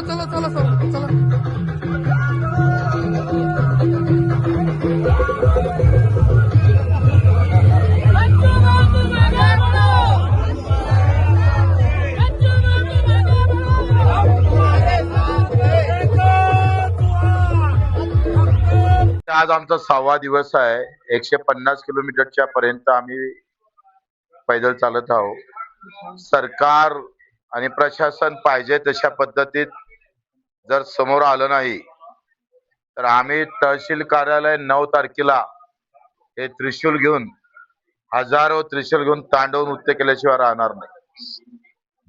चला चला चला चला आज आमचा 6वा दिवस आहे. 150 किलोमीटरच्या पर्यंत आम्ही पैदल चालत आहोत. सरकार आणि प्रशासन पाहिजे तशा पद्धतीत जर समोर आलं नाही तर आम्ही तहसील कार्यालय 9 तारखेला हे त्रिशूल घेऊन हजारो त्रिशूल घेऊन तांडव नृत्य केल्याशिवाय राहणार नाही.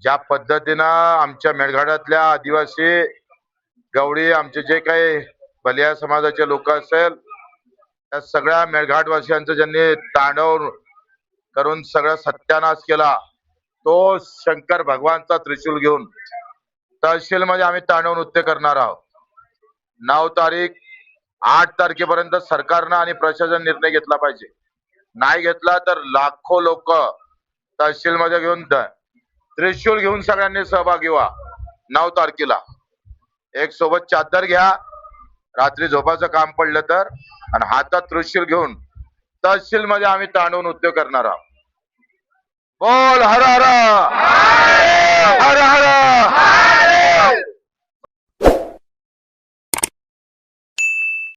ज्या पद्धतीनं आमच्या मेळघाटातल्या आदिवासी गवळी आमचे जे काही बलिया समाजाचे लोक असेल त्या सगळ्या मेळघाटवासियांचं ज्यांनी तांडव करून सगळा सत्यानाश केला, तो शंकर भगवानचा त्रिशूल घेऊन तहसील मध्ये आम्ही तांडव नृत्य करणार आहोत. 9 तारीख 8 तारखेपर्यंत सरकारनं आणि प्रशासन निर्णय घेतला पाहिजे. नाही घेतला तर लाखो लोक तहसील मध्ये घेऊन त्रिशूल घेऊन सगळ्यांनी सहभागी व्हा. 9 तारखेला एक सोबत चादर घ्या, रात्री झोपाचं काम पडलं तर, आणि हातात त्रिशूल घेऊन तहसील मध्ये आम्ही तांडव नृत्य करणार आहोत. बोल हर हर